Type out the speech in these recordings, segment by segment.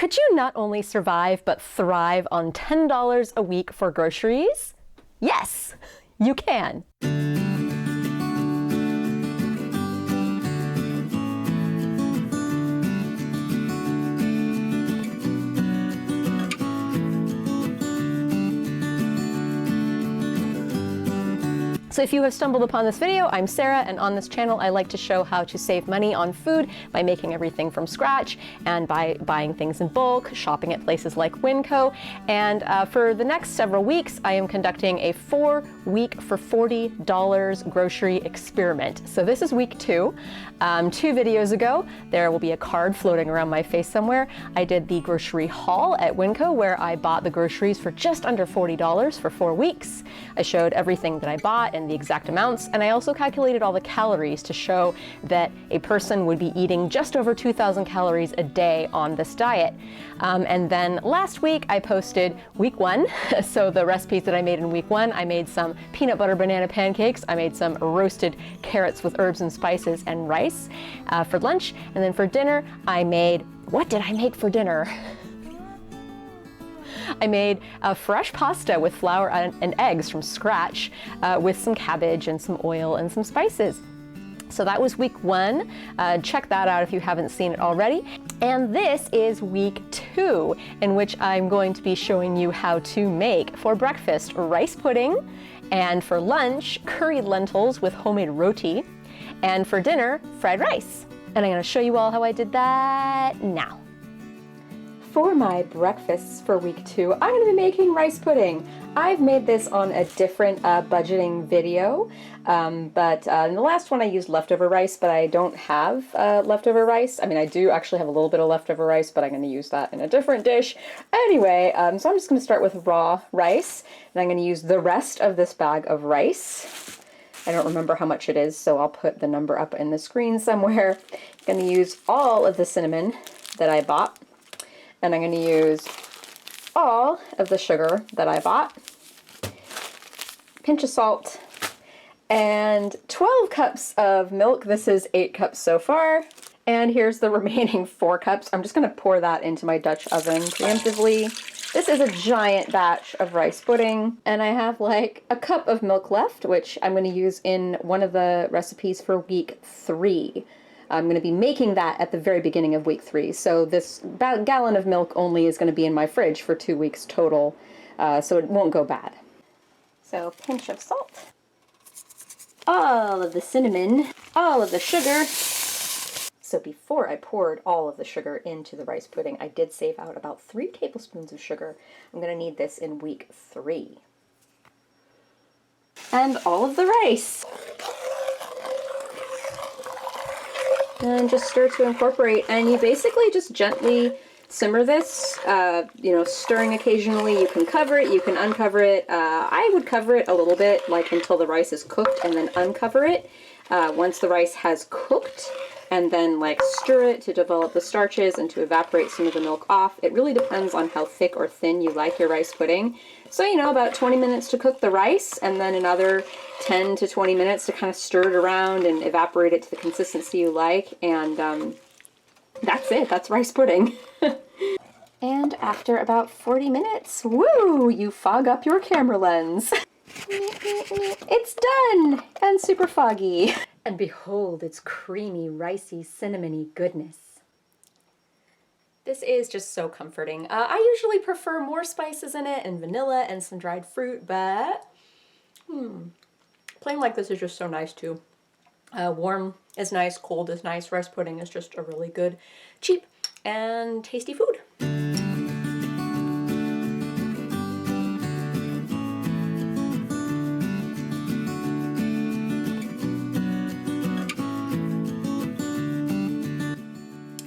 Could you not only survive but thrive on $10 a week for groceries? Yes, you can. So if you have stumbled upon this video, I'm Sarah, and on this channel I like to show how to save money on food by making everything from scratch and by buying things in bulk, shopping at places like Winco. And for the next several weeks, I am conducting a 4-week for $40 grocery experiment. So this is week 2. 2 videos ago, there will be a card floating around my face somewhere. I did the grocery haul at Winco where I bought the groceries for just under $40 for 4 weeks. I showed everything that I bought and the exact amounts, and I also calculated all the calories to show that a person would be eating just over 2,000 calories a day on this diet. And then last week I posted week 1, so the recipes that I made in week 1, I made some peanut butter banana pancakes, I made some roasted carrots with herbs and spices and rice for lunch, and then for dinner I made, what did I make for dinner? I made a fresh pasta with flour and eggs from scratch with some cabbage and some oil and some spices. So that was week 1. Check that out if you haven't seen it already. And this is week 2, in which I'm going to be showing you how to make for breakfast rice pudding, and for lunch curried lentils with homemade roti, and for dinner fried rice. And I'm going to show you all how I did that now. For my breakfasts for week 2, I'm going to be making rice pudding. I've made this on a different budgeting video, but in the last one I used leftover rice, but I don't have leftover rice. I mean, I do actually have a little bit of leftover rice, but I'm going to use that in a different dish. Anyway, so I'm just going to start with raw rice, and I'm going to use the rest of this bag of rice. I don't remember how much it is, so I'll put the number up in the screen somewhere. I'm going to use all of the cinnamon that I bought. And I'm going to use all of the sugar that I bought, pinch of salt, and 12 cups of milk. This is 8 cups so far. And here's the remaining 4 cups. I'm just going to pour that into my Dutch oven preemptively. This is a giant batch of rice pudding, and I have like a cup of milk left, which I'm going to use in one of the recipes for week 3. I'm going to be making that at the very beginning of week 3. So this gallon of milk only is going to be in my fridge for 2 weeks total, so it won't go bad. So pinch of salt, all of the cinnamon, all of the sugar. So before I poured all of the sugar into the rice pudding, I did save out about 3 tablespoons of sugar. I'm going to need this in week 3. And all of the rice. And just stir to incorporate, and you basically just gently simmer this, stirring occasionally. You can cover it, you can uncover it. I would cover it a little bit, like until the rice is cooked, and then uncover it once the rice has cooked, and then like stir it to develop the starches and to evaporate some of the milk off. It really depends on how thick or thin you like your rice pudding. So, about 20 minutes to cook the rice, and then another 10 to 20 minutes to kind of stir it around and evaporate it to the consistency you like, and that's it. That's rice pudding. And after about 40 minutes, woo, you fog up your camera lens. It's done! And super foggy. And behold, its creamy, ricey, cinnamony goodness. This is just so comforting. I usually prefer more spices in it and vanilla and some dried fruit, but plain like this is just so nice too. Warm is nice, cold is nice. Rice pudding is just a really good, cheap, and tasty food.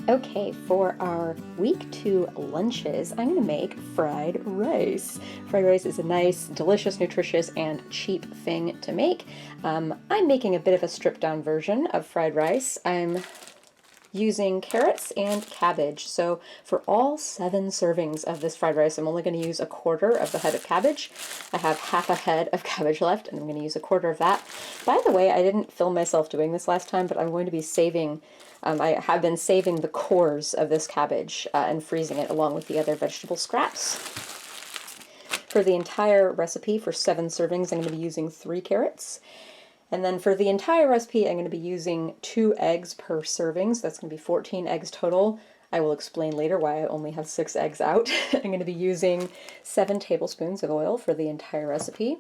Okay, for our week 2 lunches, I'm going to make fried rice. Fried rice is a nice, delicious, nutritious, and cheap thing to make. I'm making a bit of a stripped down version of fried rice. I'm using carrots and cabbage. So for all 7 servings of this fried rice, I'm only going to use a quarter of the head of cabbage. I have half a head of cabbage left, and I'm going to use a quarter of that. By the way, I didn't film myself doing this last time, but I'm going to be saving, I have been saving the cores of this cabbage and freezing it along with the other vegetable scraps. For the entire recipe, for 7 servings, I'm going to be using 3 carrots. And then for the entire recipe, I'm going to be using 2 eggs per serving, so that's going to be 14 eggs total. I will explain later why I only have 6 eggs out. I'm going to be using 7 tablespoons of oil for the entire recipe.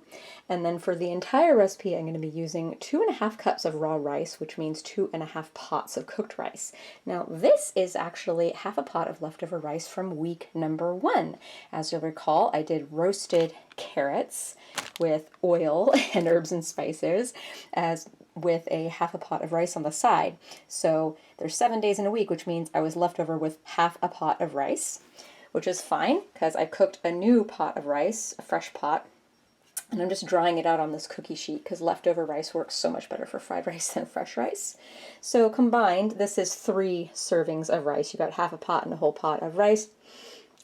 And then for the entire recipe, I'm going to be using 2.5 cups of raw rice, which means 2.5 pots of cooked rice. Now, this is actually half a pot of leftover rice from week number 1. As you'll recall, I did roasted carrots with oil and herbs and spices, as with a half a pot of rice on the side. So there's 7 days in a week, which means I was left over with half a pot of rice, which is fine because I've cooked a new pot of rice, a fresh pot, and I'm just drying it out on this cookie sheet because leftover rice works so much better for fried rice than fresh rice. So combined, this is 3 servings of rice. You got half a pot and a whole pot of rice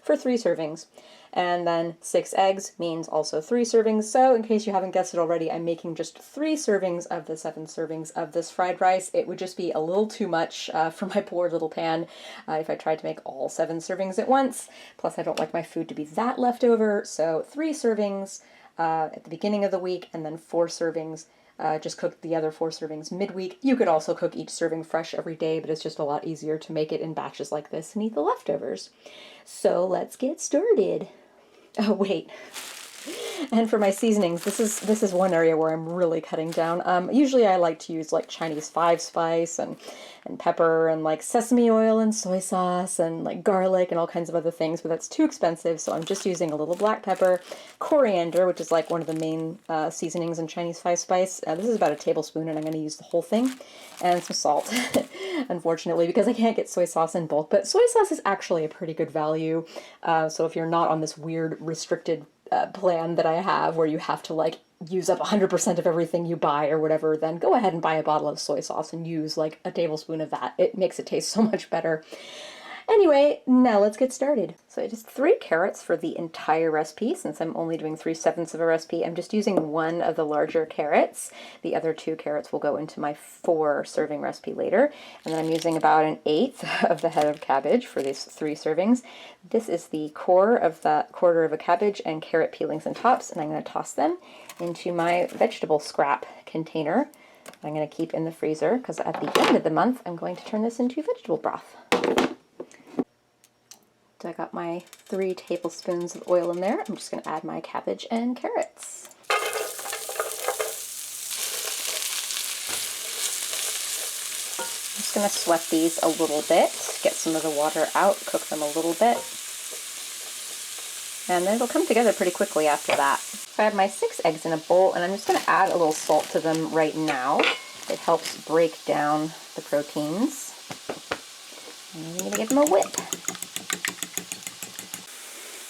for 3 servings. And then 6 eggs means also 3 servings. So in case you haven't guessed it already, I'm making just 3 servings of the 7 servings of this fried rice. It would just be a little too much for my poor little pan if I tried to make all 7 servings at once. Plus, I don't like my food to be that leftover. So 3 servings at the beginning of the week, and then 4 servings. Just cook the other 4 servings midweek. You could also cook each serving fresh every day, but it's just a lot easier to make it in batches like this and eat the leftovers. So let's get started. Oh, wait. And for my seasonings, this is one area where I'm really cutting down. Usually I like to use like Chinese 5-spice and pepper and like sesame oil and soy sauce and like garlic and all kinds of other things, but that's too expensive, so I'm just using a little black pepper, coriander, which is like one of the main seasonings in Chinese 5-spice. This is about a tablespoon, and I'm going to use the whole thing, and some salt, unfortunately, because I can't get soy sauce in bulk, but soy sauce is actually a pretty good value, so if you're not on this weird restricted plan that I have where you have to like use up 100% of everything you buy or whatever, then go ahead and buy a bottle of soy sauce and use like a tablespoon of that. It makes it taste so much better. Anyway, now let's get started. So just 3 carrots for the entire recipe. Since I'm only doing 3/7 of a recipe, I'm just using 1 of the larger carrots. The other 2 carrots will go into my 4 serving recipe later. And then I'm using about 1/8 of the head of cabbage for these 3 servings. This is the core of the quarter of a cabbage and carrot peelings and tops, and I'm going to toss them into my vegetable scrap container. I'm going to keep in the freezer because at the end of the month, I'm going to turn this into vegetable broth. So I got my 3 tablespoons of oil in there. I'm just going to add my cabbage and carrots. I'm just going to sweat these a little bit, get some of the water out, cook them a little bit. And then it'll come together pretty quickly after that. So I have my 6 eggs in a bowl, and I'm just going to add a little salt to them right now. It helps break down the proteins. And I'm going to give them a whip.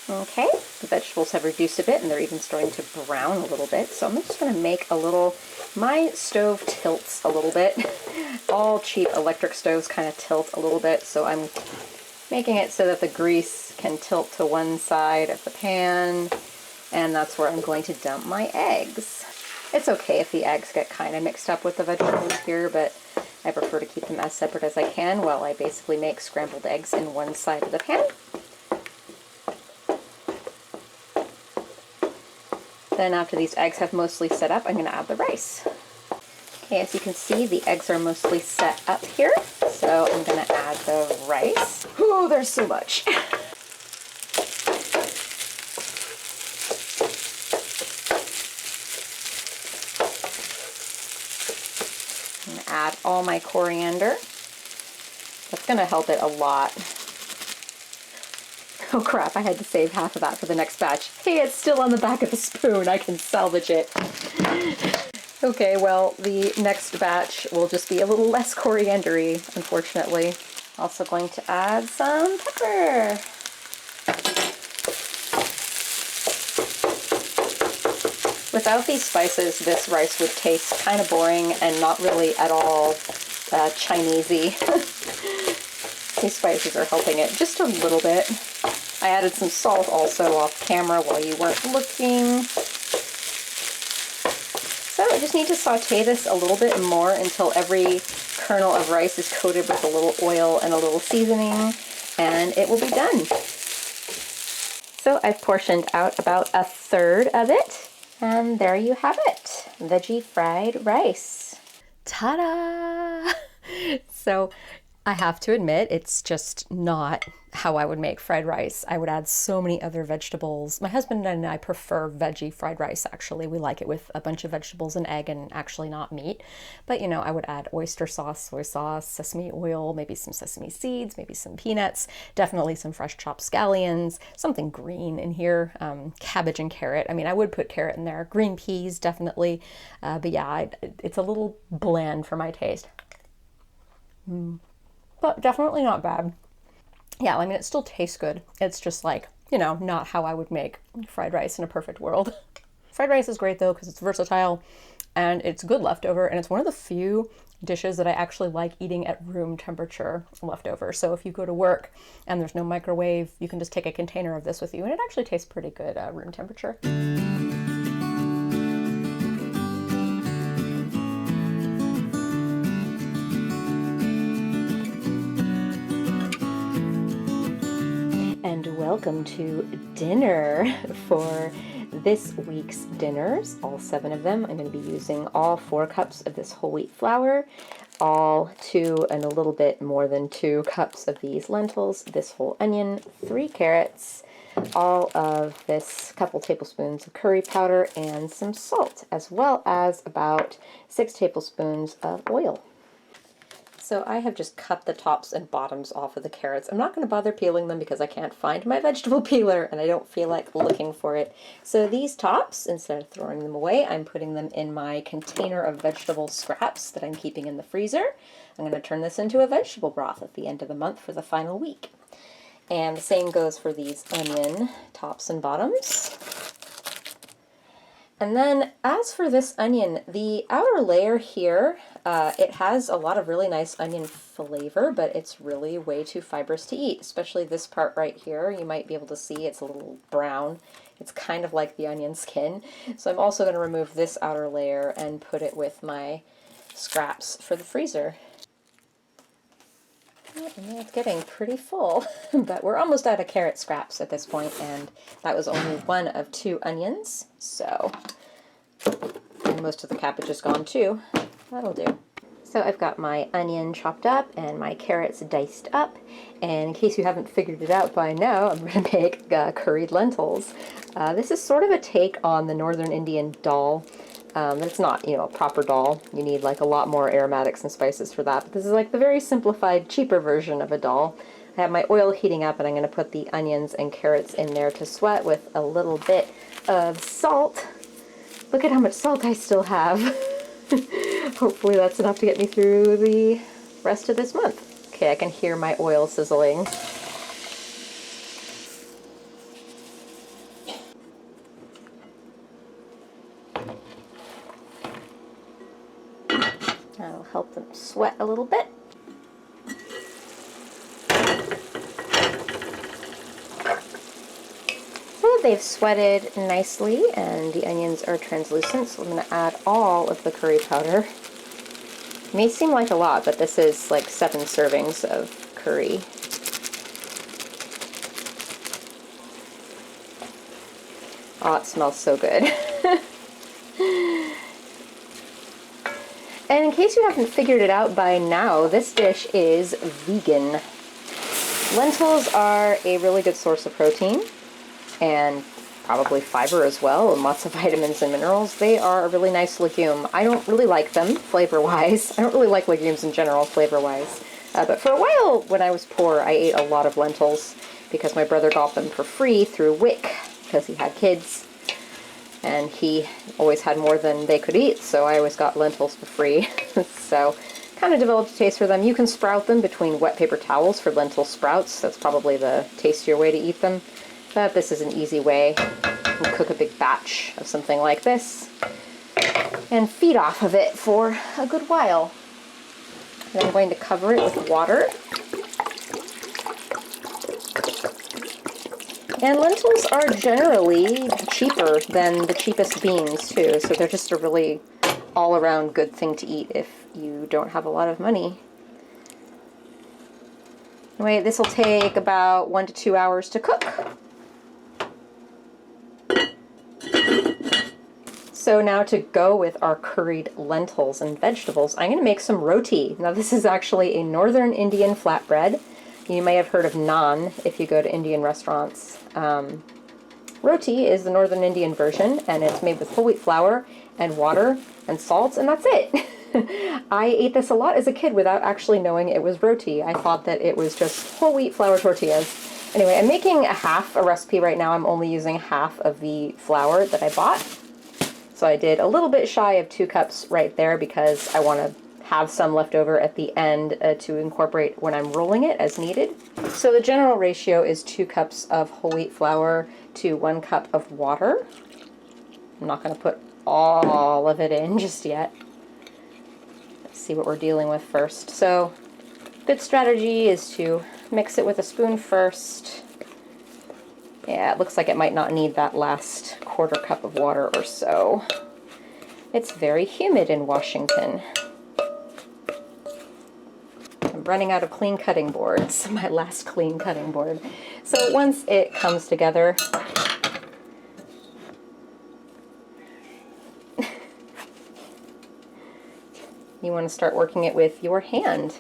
Okay, the vegetables have reduced a bit and they're even starting to brown a little bit. So I'm just going to make a little, my stove tilts a little bit. All cheap electric stoves kind of tilt a little bit, so I'm making it so that the grease can tilt to one side of the pan, and that's where I'm going to dump my eggs. It's okay if the eggs get kind of mixed up with the vegetables here, but I prefer to keep them as separate as I can while I basically make scrambled eggs in one side of the pan. Then after these eggs have mostly set up, I'm going to add the rice. Okay, as you can see, the eggs are mostly set up here, so I'm going to add the rice. Ooh, there's so much. I'm going to add all my coriander. That's going to help it a lot. Oh crap, I had to save half of that for the next batch. Hey, it's still on the back of the spoon. I can salvage it. Okay, well, the next batch will just be a little less coriander-y, unfortunately. Also going to add some pepper. Without these spices, this rice would taste kind of boring and not really at all Chinesey. These spices are helping it just a little bit. I added some salt also off camera while you weren't looking. So I just need to saute this a little bit more until every kernel of rice is coated with a little oil and a little seasoning, and it will be done. So I've portioned out about a third of it, and there you have it, veggie fried rice. Ta-da! So I have to admit, it's just not how I would make fried rice. I would add so many other vegetables. My husband and I prefer veggie fried rice, actually. We like it with a bunch of vegetables and egg and actually not meat. But, you know, I would add oyster sauce, soy sauce, sesame oil, maybe some sesame seeds, maybe some peanuts, definitely some fresh chopped scallions, something green in here, cabbage and carrot. I mean, I would put carrot in there, green peas, definitely. But yeah, it's a little bland for my taste. But definitely not bad. Yeah, I mean, it still tastes good. It's just like, you know, not how I would make fried rice in a perfect world. Fried rice is great though, because it's versatile and it's good leftover. And it's one of the few dishes that I actually like eating at room temperature leftover. So if you go to work and there's no microwave, you can just take a container of this with you and it actually tastes pretty good at room temperature. And welcome to dinner. For this week's dinners, all 7 of them, I'm going to be using all 4 cups of this whole wheat flour, all 2 and a little bit more than 2 cups of these lentils, this whole onion, 3 carrots, all of this couple tablespoons of curry powder, and some salt, as well as about 6 tablespoons of oil. So I have just cut the tops and bottoms off of the carrots. I'm not going to bother peeling them because I can't find my vegetable peeler and I don't feel like looking for it. So these tops, instead of throwing them away, I'm putting them in my container of vegetable scraps that I'm keeping in the freezer. I'm going to turn this into a vegetable broth at the end of the month for the final week. And the same goes for these onion tops and bottoms. And then as for this onion, the outer layer here, it has a lot of really nice onion flavor, but it's really way too fibrous to eat, especially this part right here. You might be able to see it's a little brown. It's kind of like the onion skin. So I'm also going to remove this outer layer and put it with my scraps for the freezer. And it's getting pretty full, but we're almost out of carrot scraps at this point, and that was only 1 of 2 onions, so, and most of the cabbage is gone too. That'll do. So I've got my onion chopped up and my carrots diced up, and in case you haven't figured it out by now, I'm going to make curried lentils. This is sort of a take on the Northern Indian dal. It's not, you know, a proper dal. You need like a lot more aromatics and spices for that. But this is like the very simplified, cheaper version of a dal. I have my oil heating up and I'm going to put the onions and carrots in there to sweat with a little bit of salt. Look at how much salt I still have. Hopefully that's enough to get me through the rest of this month. Okay, I can hear my oil sizzling. That'll help them sweat a little bit. So they've sweated nicely and the onions are translucent, so I'm going to add all of the curry powder. It may seem like a lot, but this is like 7 servings of curry. Oh, it smells so good. And in case you haven't figured it out by now, this dish is vegan. Lentils are a really good source of protein and probably fiber as well, and lots of vitamins and minerals. They are a really nice legume. I don't really like them flavor-wise. I don't really like legumes in general flavor-wise. But for a while when I was poor, I ate a lot of lentils because my brother got them for free through WIC because he had kids. And he always had more than they could eat, so I always got lentils for free. So, kind of developed a taste for them. You can sprout them between wet paper towels for lentil sprouts. That's probably the tastier way to eat them. But this is an easy way. You can cook a big batch of something like this and feed off of it for a good while. Then I'm going to cover it with water. And lentils are generally cheaper than the cheapest beans too, so they're just a really all-around good thing to eat if you don't have a lot of money. Anyway, this will take about 1 to 2 hours to cook. So now to go with our curried lentils and vegetables, I'm going to make some roti. Now this is actually a northern Indian flatbread. You may have heard of naan if you go to Indian restaurants. Roti is the northern Indian version, and it's made with whole wheat flour and water and salt, and that's it. I ate this a lot as a kid without actually knowing it was roti. I thought that it was just whole wheat flour tortillas. Anyway, I'm making half a recipe right now. I'm only using half of the flour that I bought. So I did a little bit shy of 2 cups right there because I want to have some left over at the end to incorporate when I'm rolling it as needed. So the general ratio is 2 cups of whole wheat flour to 1 cup of water. I'm not going to put all of it in just yet. Let's see what we're dealing with first. So good strategy is to mix it with a spoon first. Yeah, it looks like it might not need that last 1/4 cup of water or so. It's very humid in Washington. I'm running out of clean cutting boards, my last clean cutting board. So once it comes together, you want to start working it with your hand.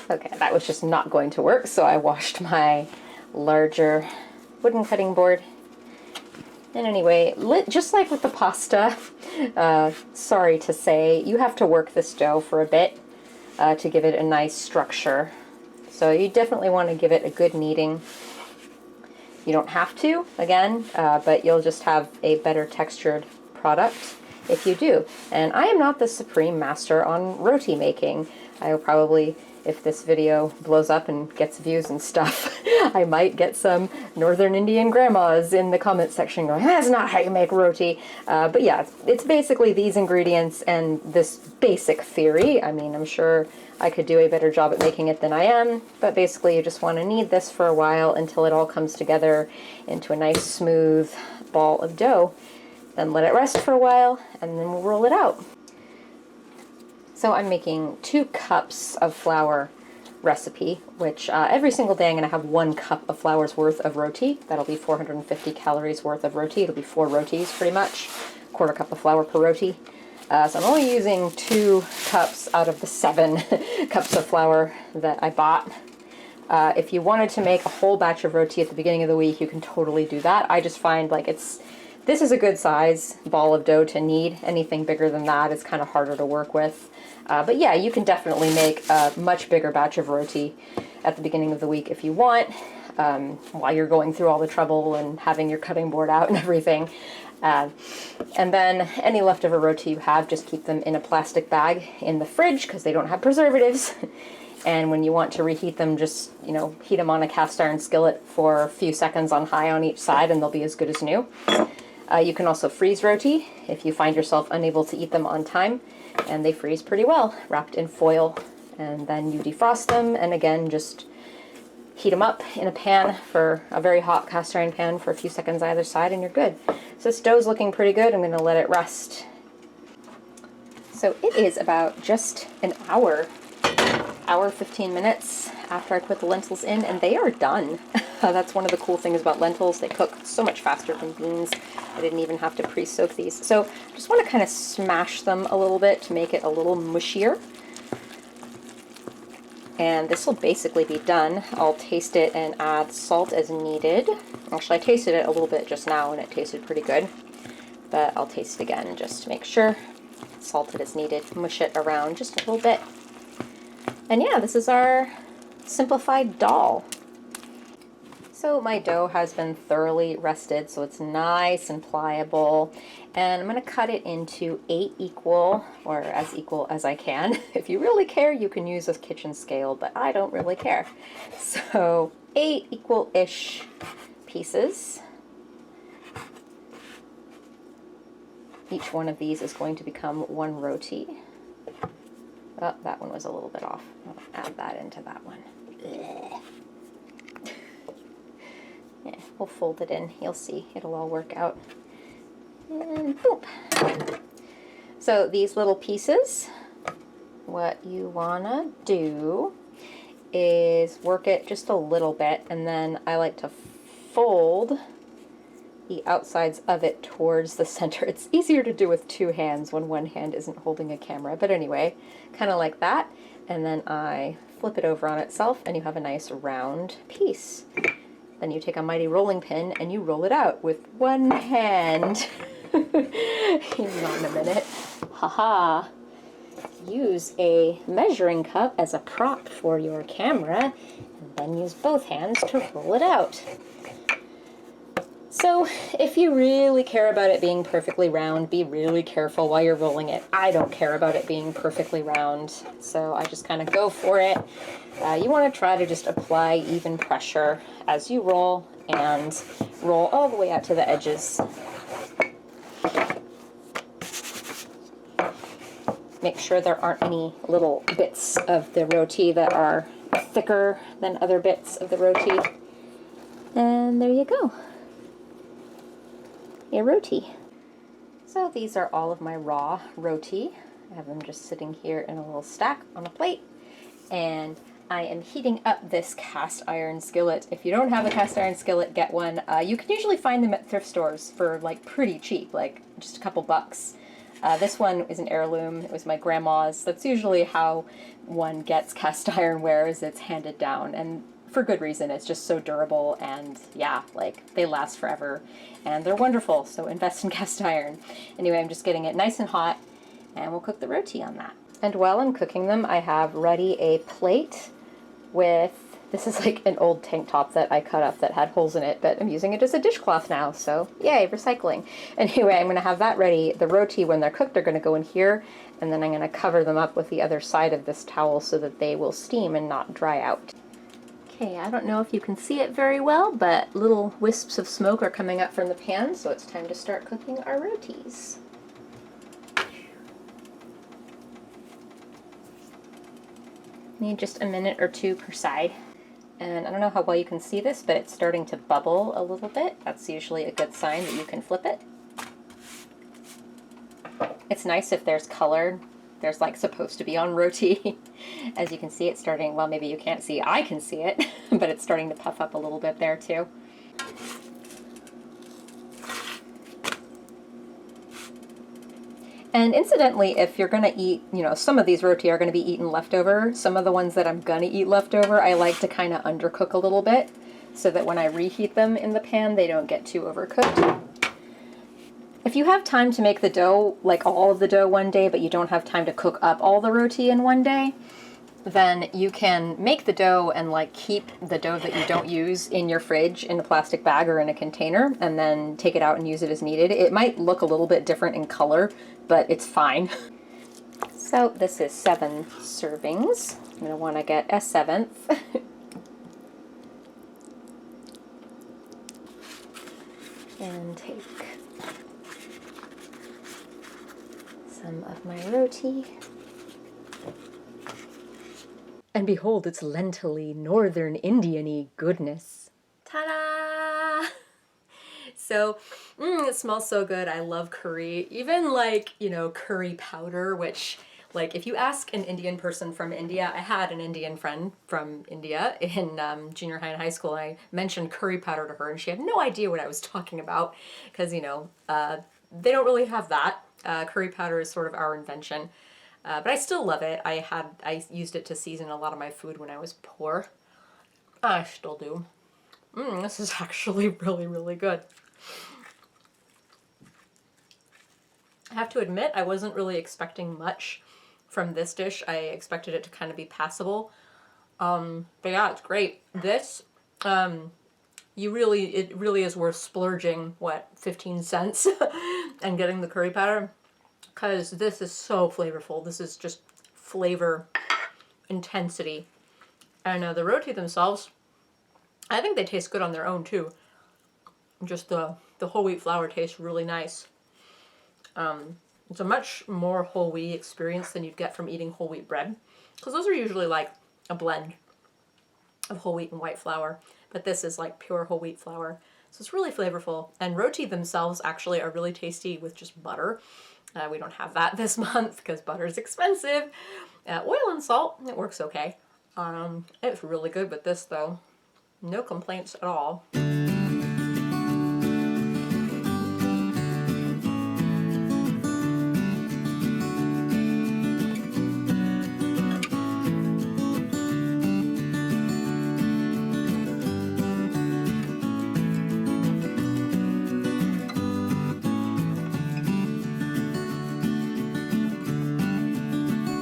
Okay, that was just not going to work, so I washed my larger wooden cutting board. And anyway, just like with the pasta, sorry to say, you have to work this dough for a bit to give it a nice structure. So you definitely want to give it a good kneading. You don't have to, again, but you'll just have a better textured product if you do. And I am not the supreme master on roti making. I will probably, if this video blows up and gets views and stuff, I might get some northern Indian grandmas in the comment section going, that's not how you make roti. But yeah, it's basically these ingredients and this basic theory. I mean, I'm sure I could do a better job at making it than I am, but basically you just want to knead this for a while until it all comes together into a nice smooth ball of dough. Then let it rest for a while, and then we'll roll it out. So I'm making 2 cups of flour recipe, which every single day I'm going to have 1 cup of flour's worth of roti. That'll be 450 calories worth of roti. It'll be 4 rotis pretty much, 1/4 cup of flour per roti. So I'm only using 2 cups out of the 7 cups of flour that I bought. If you wanted to make a whole batch of roti at the beginning of the week, you can totally do that. I just find like this is a good size ball of dough to knead. Anything bigger than that is kind of harder to work with. But yeah, you can definitely make a much bigger batch of roti at the beginning of the week if you want, while you're going through all the trouble and having your cutting board out and everything. And then any leftover roti you have, just keep them in a plastic bag in the fridge because they don't have preservatives. And when you want to reheat them, just, heat them on a cast iron skillet for a few seconds on high on each side and they'll be as good as new. You can also freeze roti if you find yourself unable to eat them on time, and they freeze pretty well, wrapped in foil. And then you defrost them, and again, just heat them up in a pan, for a very hot cast iron pan, for a few seconds either side, and you're good. So this dough's looking pretty good. I'm going to let it rest. So it is about just an hour 15 minutes after I put the lentils in, and they are done. That's one of the cool things about lentils. They cook so much faster than beans. I didn't even have to pre-soak these. So I just want to kind of smash them a little bit to make it a little mushier. And this will basically be done. I'll taste it and add salt as needed. Actually, I tasted it a little bit just now and it tasted pretty good. But I'll taste it again just to make sure. Salted as needed. Mush it around just a little bit. And yeah, this is our simplified dal. So my dough has been thoroughly rested, so it's nice and pliable. And I'm going to cut it into 8 equal, or as equal as I can. If you really care, you can use a kitchen scale, but I don't really care. So 8 equal-ish pieces. Each one of these is going to become 1 roti. Oh, that one was a little bit off. I'll add that into that one. Yeah, we'll fold it in. You'll see. It'll all work out. And boom. So these little pieces, what you wanna do is work it just a little bit, and then I like to fold the outsides of it towards the center. It's easier to do with two hands when one hand isn't holding a camera, but anyway, kind of like that. And then I flip it over on itself and you have a nice round piece. Then you take a mighty rolling pin and you roll it out with one hand. Hang on a minute. Haha. Use a measuring cup as a prop for your camera, and then use both hands to roll it out. So if you really care about it being perfectly round, be really careful while you're rolling it. I don't care about it being perfectly round, so I just kind of go for it. You want to try to just apply even pressure as you roll, and roll all the way out to the edges. Make sure there aren't any little bits of the roti that are thicker than other bits of the roti. And there you go. A roti. So these are all of my raw roti. I have them just sitting here in a little stack on a plate. And I am heating up this cast iron skillet. If you don't have a cast iron skillet, get one. You can usually find them at thrift stores for like pretty cheap, like just a couple bucks. This one is an heirloom. It was my grandma's. That's usually how one gets cast ironware, is it's handed down, and for good reason. It's just so durable, and yeah, like they last forever and they're wonderful, so invest in cast iron. Anyway, I'm just getting it nice and hot and we'll cook the roti on that. And while I'm cooking them, I have ready a plate with, this is like an old tank top that I cut up that had holes in it, but I'm using it as a dishcloth now, so yay, recycling. Anyway, I'm gonna have that ready. The roti, when they're cooked, they're gonna go in here, and then I'm gonna cover them up with the other side of this towel so that they will steam and not dry out. Okay, I don't know if you can see it very well, but little wisps of smoke are coming up from the pan, so it's time to start cooking our rotis. Need just a minute or two per side. And I don't know how well you can see this, but it's starting to bubble a little bit. That's usually a good sign that you can flip it. It's nice if there's color. There's like supposed to be on roti. As you can see, it's starting, well, maybe you can't see, I can see it, but it's starting to puff up a little bit there too. And incidentally, if you're gonna eat, you know, some of these roti are gonna be eaten leftover. Some of the ones that I'm gonna eat leftover, I like to kind of undercook a little bit so that when I reheat them in the pan, they don't get too overcooked. If you have time to make the dough, like all of the dough one day, but you don't have time to cook up all the roti in one day, then you can make the dough and like keep the dough that you don't use in your fridge in a plastic bag or in a container, and then take it out and use it as needed. It might look a little bit different in color, but it's fine. So this is 7 servings. I'm going to want to get a 7th. And take some of my roti. And behold, it's lentil-y, northern Indian-y goodness. Ta-da! So, it smells so good. I love curry. Even like, you know, curry powder, which, like, if you ask an Indian person from India, I had an Indian friend from India in junior high and high school, and I mentioned curry powder to her, and she had no idea what I was talking about, because, you know, they don't really have that. Curry powder is sort of our invention. But I still love it. I used it to season a lot of my food when I was poor. I still do. This is actually really, really good. I have to admit, I wasn't really expecting much from this dish. I expected it to kind of be passable. But yeah, it's great. This, it really is worth splurging, what, 15 cents and getting the curry powder. Because this is so flavorful. This is just flavor intensity. And the roti themselves, I think they taste good on their own too. Just the whole wheat flour tastes really nice. It's a much more whole wheat experience than you'd get from eating whole wheat bread. Because those are usually like a blend of whole wheat and white flour. but this is like pure whole wheat flour. So it's really flavorful. And roti themselves actually are really tasty with just butter. We don't have that this month because butter is expensive. Oil and salt, it works okay. It's really good with this though. No complaints at all.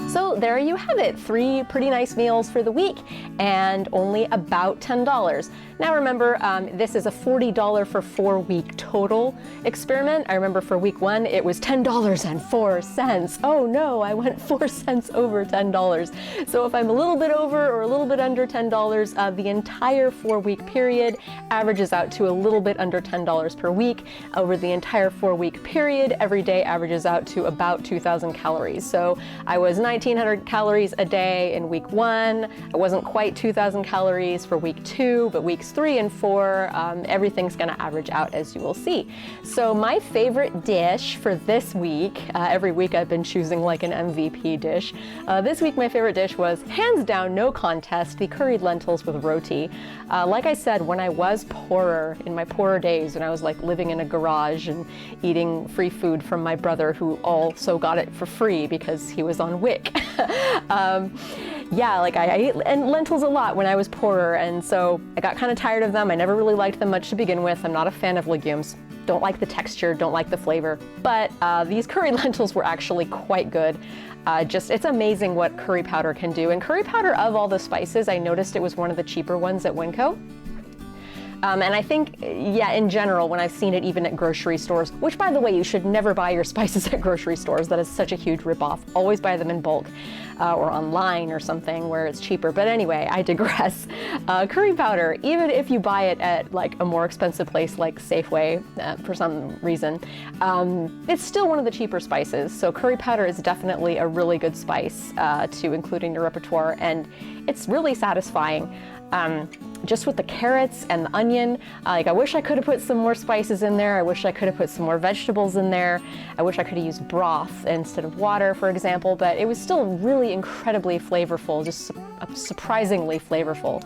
So there you have it, 3 pretty nice meals for the week and only about $10. Now remember, this is a $40 for 4-week total experiment. I remember for week 1, it was $10.04. Oh no, I went 4 cents over $10. So if I'm a little bit over or a little bit under $10, the entire 4-week period averages out to a little bit under $10 per week. Over the entire 4-week period, every day averages out to about 2,000 calories. So I was 1,900 calories a day in week 1. It wasn't quite 2,000 calories for week 2, but weeks 3 and 4, everything's gonna average out as you will see. So my favorite dish for this week, every week I've been choosing like an MVP dish. This week my favorite dish was, hands down, no contest, the curried lentils with roti. Like I said, when I was poorer, in my poorer days, when I was like living in a garage and eating free food from my brother who also got it for free because he was on WIC. Yeah, like I ate lentils a lot when I was poorer, and so I got kind of tired of them. I never really liked them much to begin with. I'm not a fan of legumes. Don't like the texture, don't like the flavor. But these curried lentils were actually quite good. It's amazing what curry powder can do. And curry powder, of all the spices, I noticed it was one of the cheaper ones at Winco. And I think, yeah, in general, when I've seen it even at grocery stores, which by the way, you should never buy your spices at grocery stores. That is such a huge ripoff. Always buy them in bulk or online or something where it's cheaper. But anyway, I digress. Curry powder, even if you buy it at like a more expensive place like Safeway for some reason, it's still one of the cheaper spices. So curry powder is definitely a really good spice to include in your repertoire, and it's really satisfying. Just with the carrots and the onion, like I wish I could have put some more spices in there. I wish I could have put some more vegetables in there. I wish I could have used broth instead of water, for example, but it was still really incredibly flavorful, just surprisingly flavorful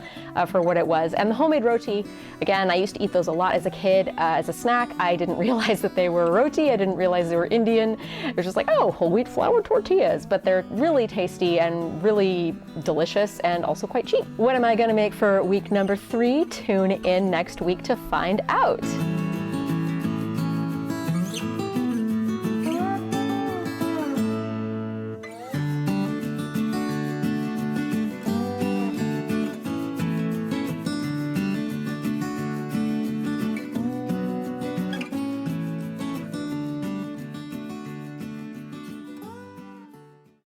for what it was. And the homemade roti, again, I used to eat those a lot as a kid, as a snack. I didn't realize that they were roti. I didn't realize they were Indian. It was just like, oh, whole wheat flour tortillas, but they're really tasty and really delicious and also quite cheap. What am I gonna make for week number 3? Tune in next week to find out.